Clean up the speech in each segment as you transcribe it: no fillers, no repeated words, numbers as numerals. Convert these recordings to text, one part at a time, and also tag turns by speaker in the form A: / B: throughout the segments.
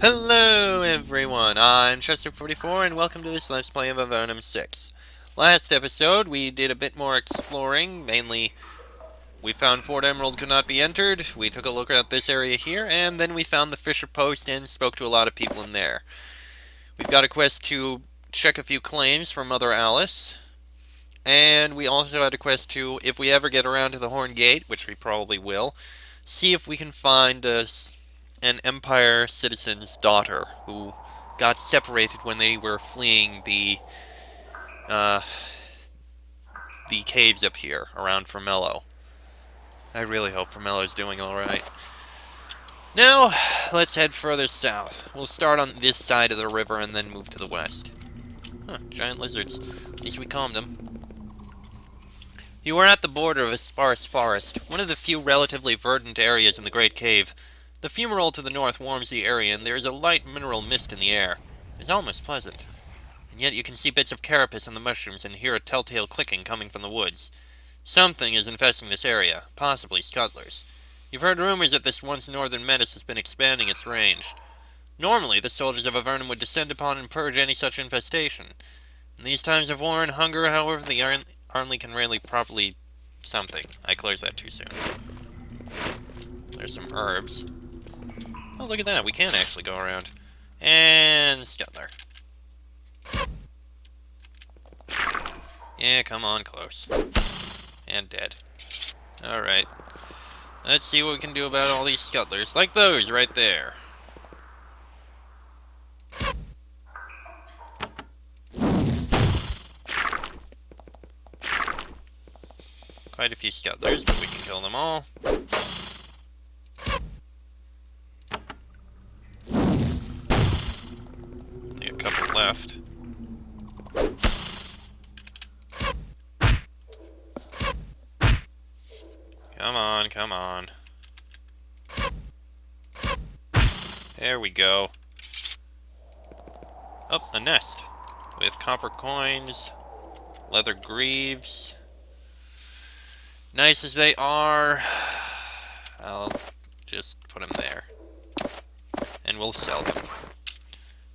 A: Hello everyone, I'm Chester44 and welcome to this Let's Play of Avernum 6. Last episode we did a bit more exploring, mainly we found Fort Emerald could not be entered, we took a look at this area here, and then we found the Fisher Post and spoke to a lot of people in there. We've got a quest to check a few claims for Mother Alice, and we also had a quest to, if we ever get around to the Horn Gate, which we probably will, see if we can find an Empire citizen's daughter who got separated when they were fleeing uh, the caves up here around Formello. I really hope Formello's doing alright. Now, let's head further south. We'll start on this side of the river and then move to the west. Huh, giant lizards. At least we calmed them. You are at the border of a sparse forest, one of the few relatively verdant areas in the Great Cave. The fumarole to the north warms the area, and there is a light mineral mist in the air. It's almost pleasant. And yet you can see bits of carapace in the mushrooms and hear a telltale clicking coming from the woods. Something is infesting this area, possibly scuttlers. You've heard rumors that this once northern menace has been expanding its range. Normally, the soldiers of Avernum would descend upon and purge any such infestation. In these times of war and hunger, however, the army can rarely properly something. I closed that too soon. There's some herbs. Oh, look at that. We can actually go around. And Scuttler. Yeah, come on close. And dead. Alright. Let's see what we can do about all these scuttlers. Like those right there. Quite a few scuttlers, but we can kill them all. Only a couple left. Come on, come on. There we go. Oh, a nest. With copper coins, leather greaves. Nice as they are, I'll just put them there. And we'll sell them.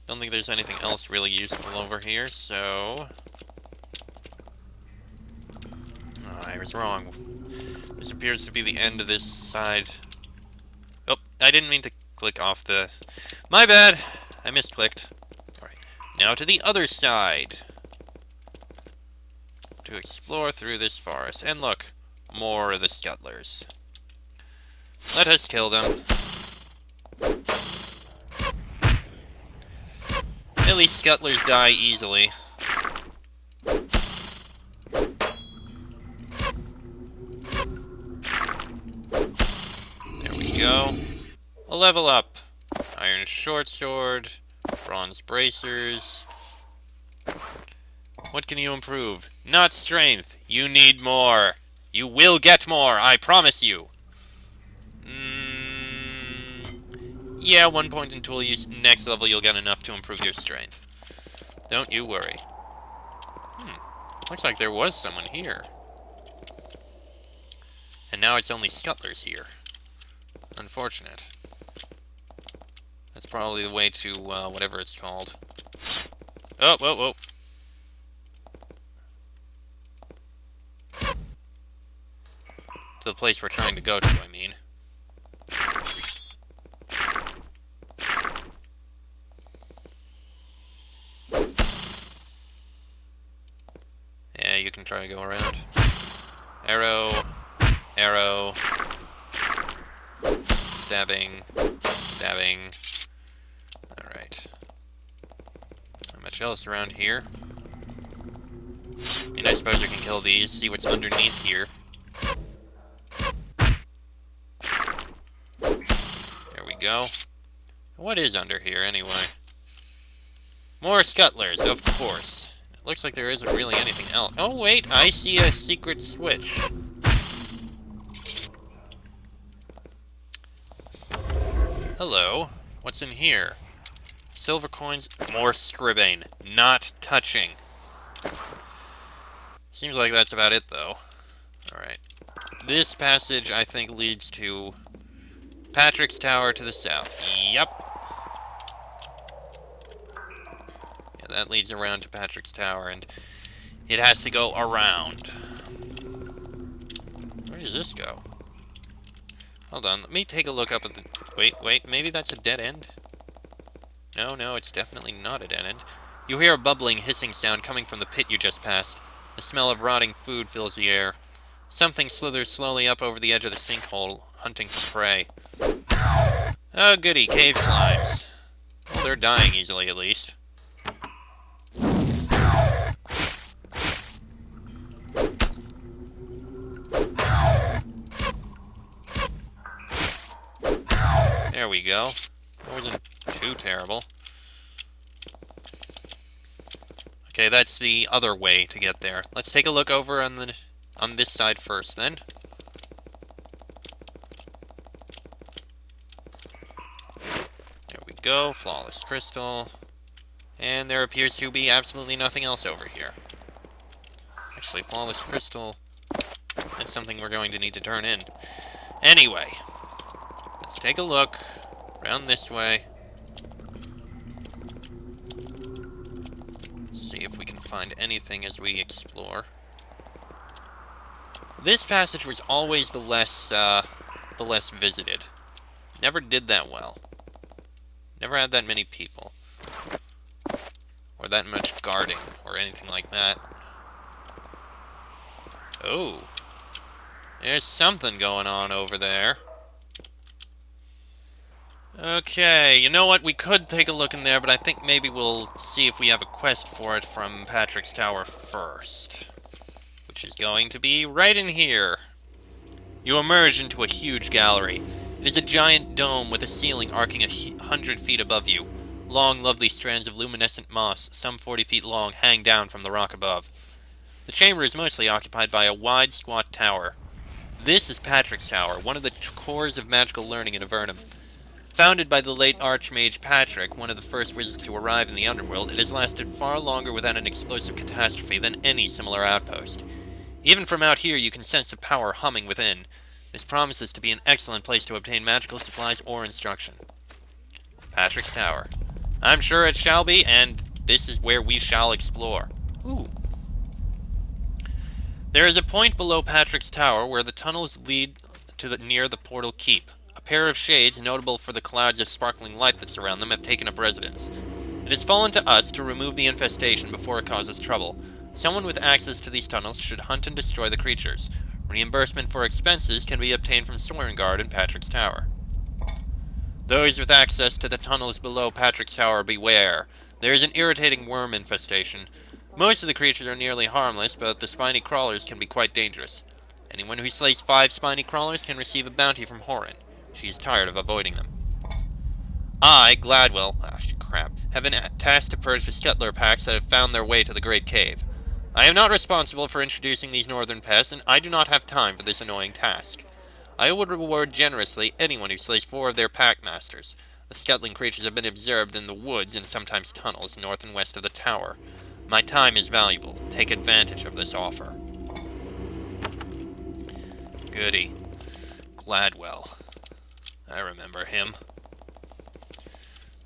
A: Don't think there's anything else really useful over here, so... Oh, I was wrong. This appears to be the end of this side. Oh, I didn't mean to click off the... My bad! I misclicked. Alright, now to the other side. To explore through this forest. And look, more of the scuttlers. Let us kill them. At least scuttlers die easily. There we go. A level up. Iron short sword. Bronze bracers. What can you improve? Not strength. You need more. You will get more, I promise you. Yeah, 1 point in tool use. Next level you'll get enough to improve your strength. Don't you worry. Looks like there was someone here. And now it's only scuttlers here. Unfortunate. That's probably the way to, whatever it's called. Oh, whoa, whoa. To the place we're trying to go to, I mean. Yeah, you can try to go around. Arrow. Arrow. Stabbing. Stabbing. Alright. Not much else around here. I mean, I suppose we can kill these, see what's underneath here. There we go. What is under here, anyway? More scuttlers, of course. It looks like there isn't really anything else. Oh, wait, I see a secret switch. Hello. What's in here? Silver coins, more scribbing. Not touching. Seems like that's about it, though. Alright. This passage, I think, leads to Patrick's Tower to the south. Yep. that leads around to Patrick's Tower, and it has to go around. Where does this go? Hold on, let me take a look up at the... Wait, maybe that's a dead end? No, it's definitely not a dead end. You hear a bubbling, hissing sound coming from the pit you just passed. The smell of rotting food fills the air. Something slithers slowly up over the edge of the sinkhole, hunting for prey. Oh, goody, cave slimes. Well, they're dying easily, at least. There we go. That wasn't too terrible. Okay, that's the other way to get there. Let's take a look over on this side first, then. There we go, flawless crystal. And there appears to be absolutely nothing else over here. Actually, flawless crystal, that's something we're going to need to turn in. Anyway, let's take a look around this way. See if we can find anything as we explore. This passage was always the less visited. Never did that well. Never had that many people. Or that much guarding, or anything like that. Oh. There's something going on over there. Okay, you know what? We could take a look in there, but I think maybe we'll see if we have a quest for it from Patrick's Tower first. Which is going to be right in here. You emerge into a huge gallery. It is a giant dome with a ceiling arcing 100 feet above you. Long, lovely strands of luminescent moss, some 40 feet long, hang down from the rock above. The chamber is mostly occupied by a wide, squat tower. This is Patrick's Tower, one of the cores of magical learning in Avernum. Founded by the late Archmage Patrick, one of the first wizards to arrive in the underworld, it has lasted far longer without an explosive catastrophe than any similar outpost. Even from out here, you can sense the power humming within. This promises to be an excellent place to obtain magical supplies or instruction. Patrick's Tower. I'm sure it shall be, and this is where we shall explore. Ooh. There is a point below Patrick's Tower where the tunnels lead to near the portal keep. A pair of shades, notable for the clouds of sparkling light that surround them, have taken up residence. It has fallen to us to remove the infestation before it causes trouble. Someone with access to these tunnels should hunt and destroy the creatures. Reimbursement for expenses can be obtained from Storengard in Patrick's Tower. Those with access to the tunnels below Patrick's Tower, beware. There is an irritating worm infestation. Most of the creatures are nearly harmless, but the spiny crawlers can be quite dangerous. Anyone who slays 5 spiny crawlers can receive a bounty from Horan. She is tired of avoiding them. I, Gladwell, have been tasked to purge the Scuttler packs that have found their way to the Great Cave. I am not responsible for introducing these northern pests, and I do not have time for this annoying task. I would reward generously anyone who slays 4 of their packmasters. The scuttling creatures have been observed in the woods and sometimes tunnels north and west of the tower. My time is valuable. Take advantage of this offer. Goody. Gladwell. I remember him.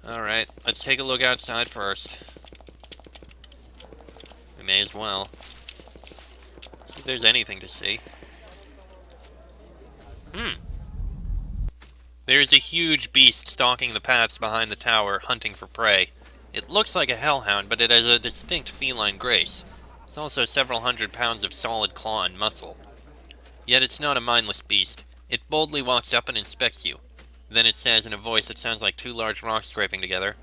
A: Alright, let's take a look outside first. We may as well. See if there's anything to see. There's a huge beast stalking the paths behind the tower, hunting for prey. It looks like a hellhound, but it has a distinct feline grace. It's also several hundred pounds of solid claw and muscle. Yet it's not a mindless beast. It boldly walks up and inspects you. Then it says in a voice that sounds like 2 large rocks scraping together,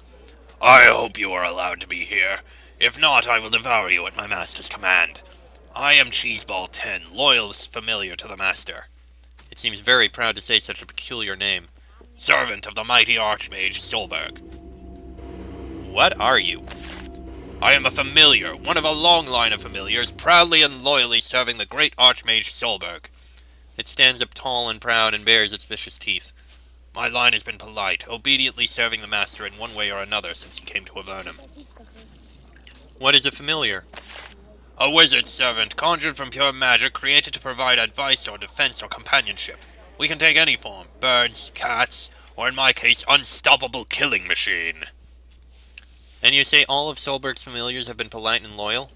A: "I hope you are allowed to be here. If not, I will devour you at my master's command. I am Cheeseball 10, loyal familiar to the master." It seems very proud to say such a peculiar name. "Servant of the mighty Archmage Solberg." What are you? I am a familiar, one of a long line of familiars, proudly and loyally serving the great Archmage Solberg. It stands up tall and proud and bares its vicious teeth. My line has been polite, obediently serving the master in one way or another since he came to Avernum. What is a familiar? A wizard servant, conjured from pure magic, created to provide advice or defense or companionship. We can take any form, birds, cats, or in my case, unstoppable killing machine. And you say all of Solberg's familiars have been polite and loyal?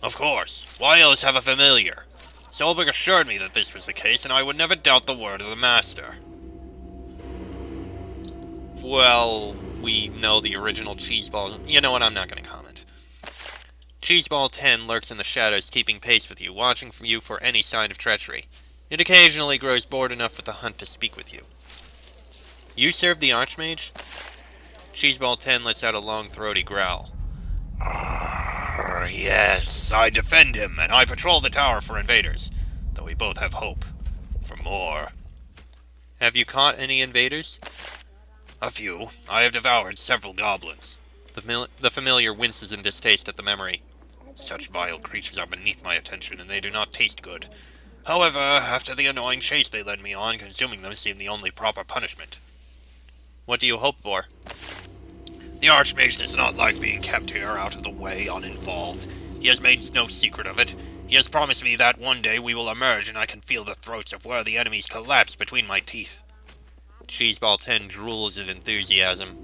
A: Of course. Why else have a familiar? Solberg assured me that this was the case, and I would never doubt the word of the master. Well, we know the original Cheeseball... You know what, I'm not going to comment. Cheeseball 10 lurks in the shadows, keeping pace with you, watching for you for any sign of treachery. It occasionally grows bored enough with the hunt to speak with you. You serve the Archmage? Cheeseball 10 lets out a long, throaty growl. Yes, I defend him, and I patrol the tower for invaders, though we both have hope for more. Have you caught any invaders? A few. I have devoured several goblins. The familiar winces in distaste at the memory. Such vile creatures are beneath my attention, and they do not taste good. However, after the annoying chase they led me on, consuming them seemed the only proper punishment. What do you hope for? The Archmage does not like being kept here, out of the way, uninvolved. He has made no secret of it. He has promised me that one day we will emerge and I can feel the throats of where the enemies collapse between my teeth. Cheeseball 10 drools in enthusiasm.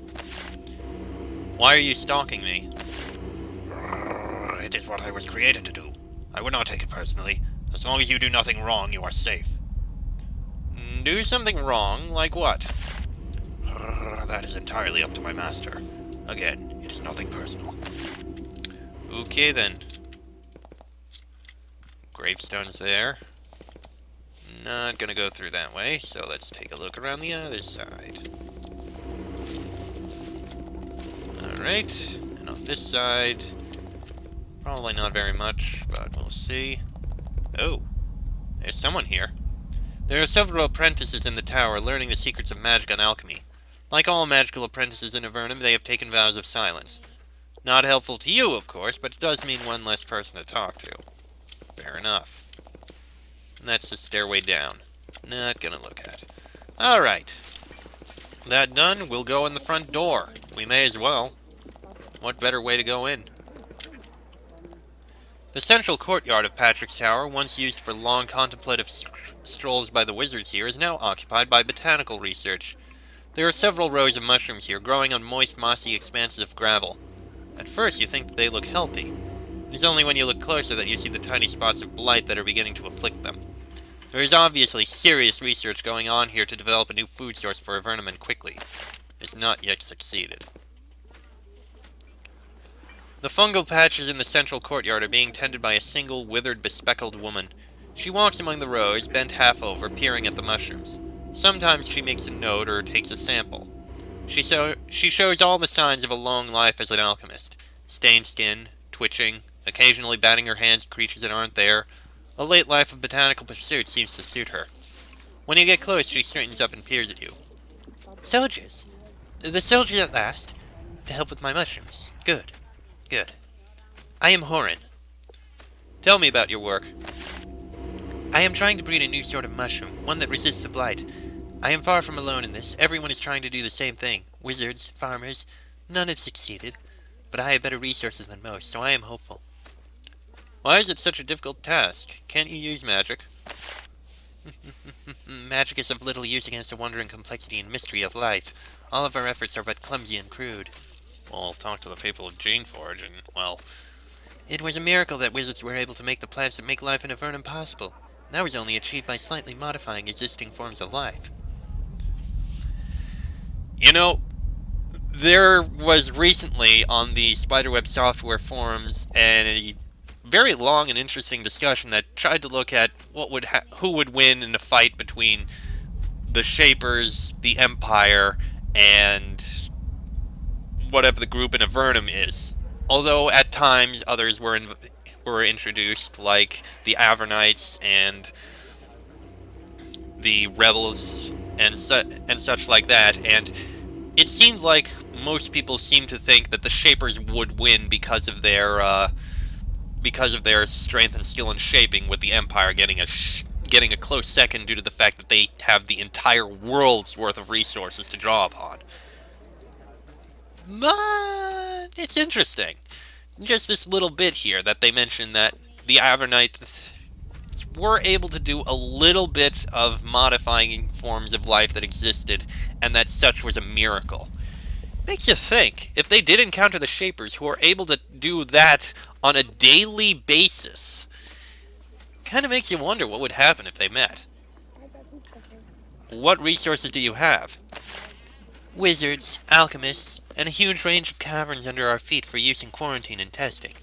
A: Why are you stalking me? It is what I was created to do. I would not take it personally. As long as you do nothing wrong, you are safe. Do something wrong? Like what? That is entirely up to my master. Again, it is nothing personal. Okay, then. Gravestone's there. Not gonna go through that way, so let's take a look around the other side. Alright, and on this side, probably not very much, but we'll see. Oh, there's someone here. There are several apprentices in the tower learning the secrets of magic and alchemy. Like all magical apprentices in Avernum, they have taken vows of silence. Not helpful to you, of course, but it does mean one less person to talk to. Fair enough. And that's the stairway down. Not gonna look at. Alright. That done, we'll go in the front door. We may as well. What better way to go in? The central courtyard of Patrick's Tower, once used for long contemplative strolls by the wizards here, is now occupied by botanical research. There are several rows of mushrooms here, growing on moist, mossy expanses of gravel. At first, you think that they look healthy. It is only when you look closer that you see the tiny spots of blight that are beginning to afflict them. There is obviously serious research going on here to develop a new food source for Avernum, and quickly. It has not yet succeeded. The fungal patches in the central courtyard are being tended by a single, withered, bespectacled woman. She walks among the rows, bent half over, peering at the mushrooms. Sometimes she makes a note or takes a sample. She shows all the signs of a long life as an alchemist. Stained skin, twitching, occasionally batting her hands at creatures that aren't there. A late life of botanical pursuit seems to suit her. When you get close, she straightens up and peers at you. Soldiers. The soldiers at last. To help with my mushrooms. Good. Good. I am Horan. Tell me about your work. I am trying to breed a new sort of mushroom, one that resists the blight. I am far from alone in this. Everyone is trying to do the same thing. Wizards, farmers, none have succeeded. But I have better resources than most, so I am hopeful. Why is it such a difficult task? Can't you use magic? Magic is of little use against the wonder and complexity and mystery of life. All of our efforts are but clumsy and crude. Well, talk to the people of Geneforge and, well... It was a miracle that wizards were able to make the plants that make life in Avernum possible. That was only achieved by slightly modifying existing forms of life. You know, there was recently on the Spiderweb software forums a very long and interesting discussion that tried to look at who would win in a fight between the Shapers, the Empire, and whatever the group in Avernum is. Although at times others were introduced, like the Avernites and the Rebels and such like that, and it seemed like most people seemed to think that the Shapers would win because of their strength and skill in shaping, with the Empire getting a close second due to the fact that they have the entire world's worth of resources to draw upon. But it's interesting. Just this little bit here that they mentioned that the Avernites were able to do a little bit of modifying forms of life that existed, and that such was a miracle. Makes you think. If they did encounter the Shapers, who are able to do that on a daily basis, kind of makes you wonder what would happen if they met. What resources do you have? Wizards, alchemists, and a huge range of caverns under our feet for use in quarantine and testing.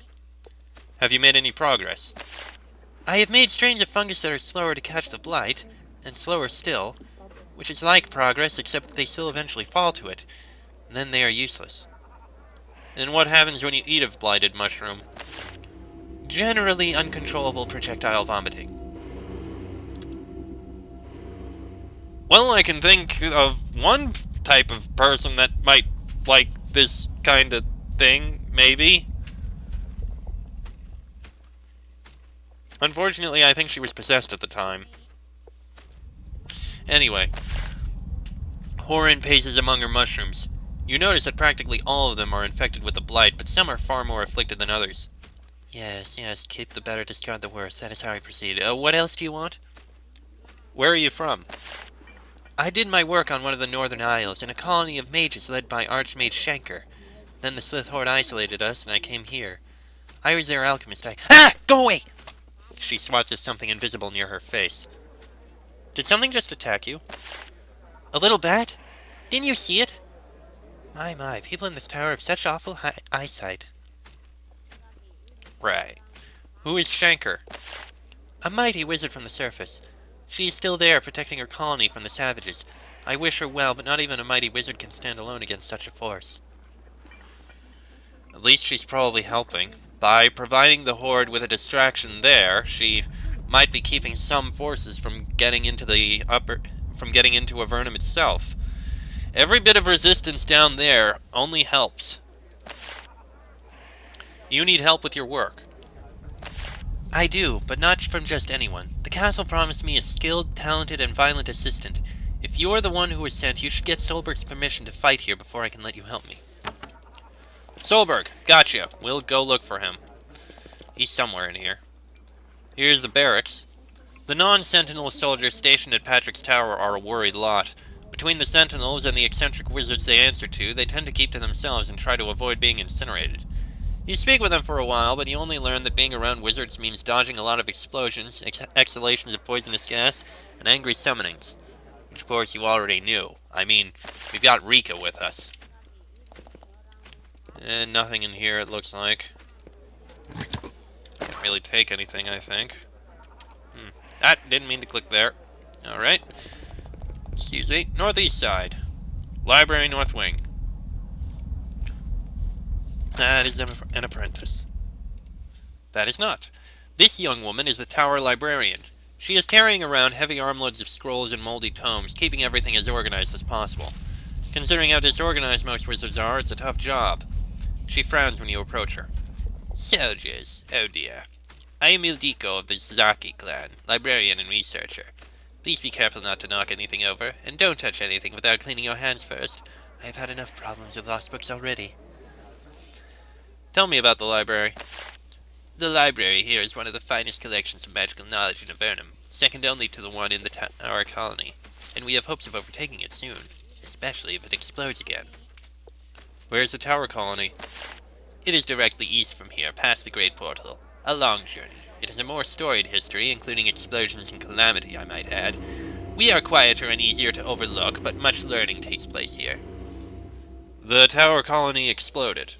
A: Have you made any progress? I have made strains of fungus that are slower to catch the blight, and slower still, which is like progress except that they still eventually fall to it, and then they are useless. And what happens when you eat a blighted mushroom? Generally uncontrollable projectile vomiting. Well, I can think of one type of person that might like this kind of thing, maybe. Unfortunately, I think she was possessed at the time. Anyway, Horin paces among her mushrooms. You notice that practically all of them are infected with the blight, but some are far more afflicted than others. Yes, keep the better, discard the worse. That is how I proceed. What else do you want? Where are you from? I did my work on one of the northern isles, in a colony of mages led by Archmage Shanker. Then the Slith Horde isolated us, and I came here. I was their alchemist. Ah! Go away! She swats at something invisible near her face. Did something just attack you? A little bat? Didn't you see it? My, people in this tower have such awful eyesight. Right. Who is Shanker? A mighty wizard from the surface. She is still there, protecting her colony from the savages. I wish her well, but not even a mighty wizard can stand alone against such a force. At least she's probably helping. By providing the Horde with a distraction there, she might be keeping some forces from getting into Avernum itself. Every bit of resistance down there only helps. You need help with your work. I do, but not from just anyone. The castle promised me a skilled, talented, and violent assistant. If you're the one who was sent, you should get Solberg's permission to fight here before I can let you help me. Solberg, gotcha. We'll go look for him. He's somewhere in here. Here's the barracks. The non-sentinel soldiers stationed at Patrick's Tower are a worried lot. Between the sentinels and the eccentric wizards they answer to, they tend to keep to themselves and try to avoid being incinerated. You speak with them for a while, but you only learn that being around wizards means dodging a lot of explosions, exhalations of poisonous gas, and angry summonings. Which, of course, you already knew. I mean, we've got Rika with us. And nothing in here, it looks like. Can't really take anything, I think. Didn't mean to click there. Alright. Excuse me. Northeast side. Library North Wing. That is an apprentice. That is not. This young woman is the tower librarian. She is carrying around heavy armloads of scrolls and moldy tomes, keeping everything as organized as possible. Considering how disorganized most wizards are, it's a tough job. She frowns when you approach her. Soldiers, oh dear. I am Ildiko of the Zaki clan, librarian and researcher. Please be careful not to knock anything over, and don't touch anything without cleaning your hands first. I have had enough problems with lost books already. Tell me about the library. The library here is one of the finest collections of magical knowledge in Avernum, second only to the one in our colony, and we have hopes of overtaking it soon, especially if it explodes again. Where is the tower colony? It is directly east from here, past the Great Portal. A long journey. It has a more storied history, including explosions and calamity, I might add. We are quieter and easier to overlook, but much learning takes place here. The tower colony exploded.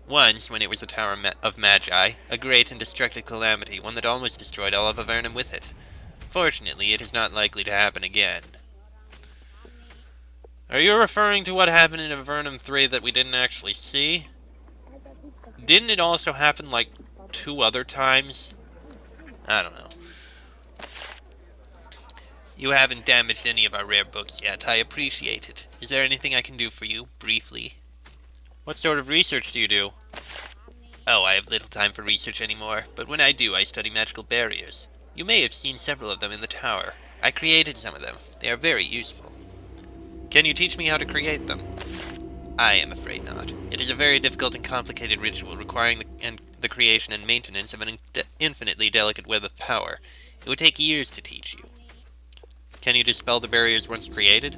A: Once, when it was the Tower of Magi, a great and destructive calamity, one that almost destroyed all of Avernum with it. Fortunately, it is not likely to happen again. Are you referring to what happened in Avernum 3 that we didn't actually see? Didn't it also happen, like, 2 other times? I don't know. You haven't damaged any of our rare books yet. I appreciate it. Is there anything I can do for you, briefly? What sort of research do you do? Oh, I have little time for research anymore, but when I do, I study magical barriers. You may have seen several of them in the tower. I created some of them. They are very useful. Can you teach me how to create them? I am afraid not. It is a very difficult and complicated ritual requiring the creation and maintenance of an infinitely delicate web of power. It would take years to teach you. Can you dispel the barriers once created?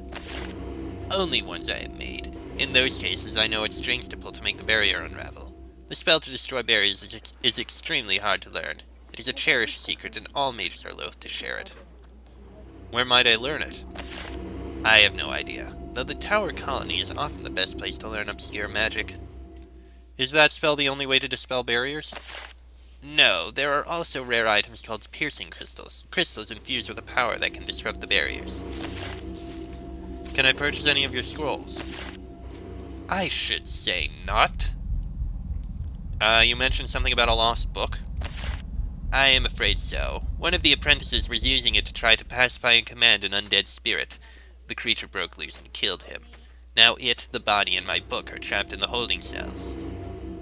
A: Only ones I have made. In those cases, I know what strings to pull to make the barrier unravel. The spell to destroy barriers is extremely hard to learn. It is a cherished secret, and all mages are loath to share it. Where might I learn it? I have no idea, though the Tower Colony is often the best place to learn obscure magic. Is that spell the only way to dispel barriers? No, there are also rare items called piercing crystals, crystals infused with a power that can disrupt the barriers. Can I purchase any of your scrolls? I should say not. You mentioned something about a lost book? I am afraid so. One of the apprentices was using it to try to pacify and command an undead spirit. The creature broke loose and killed him. Now it, the body, and my book are trapped in the holding cells.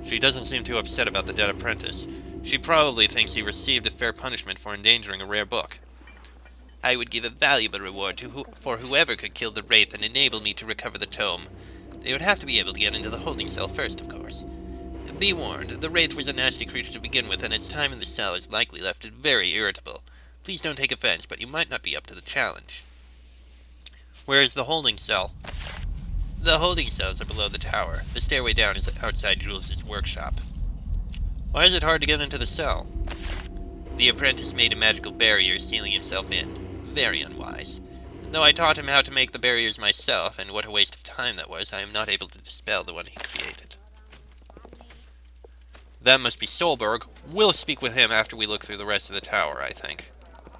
A: She doesn't seem too upset about the dead apprentice. She probably thinks he received a fair punishment for endangering a rare book. I would give a valuable reward for whoever could kill the wraith and enable me to recover the tome. They would have to be able to get into the holding cell first, of course. Be warned, the wraith was a nasty creature to begin with, and its time in the cell has likely left it very irritable. Please don't take offense, but you might not be up to the challenge. Where is the holding cell? The holding cells are below the tower. The stairway down is outside Jules' workshop. Why is it hard to get into the cell? The apprentice made a magical barrier, sealing himself in. Very unwise. Though I taught him how to make the barriers myself, and what a waste of time that was, I am not able to dispel the one he created. That must be Solberg. We'll speak with him after we look through the rest of the tower, I think.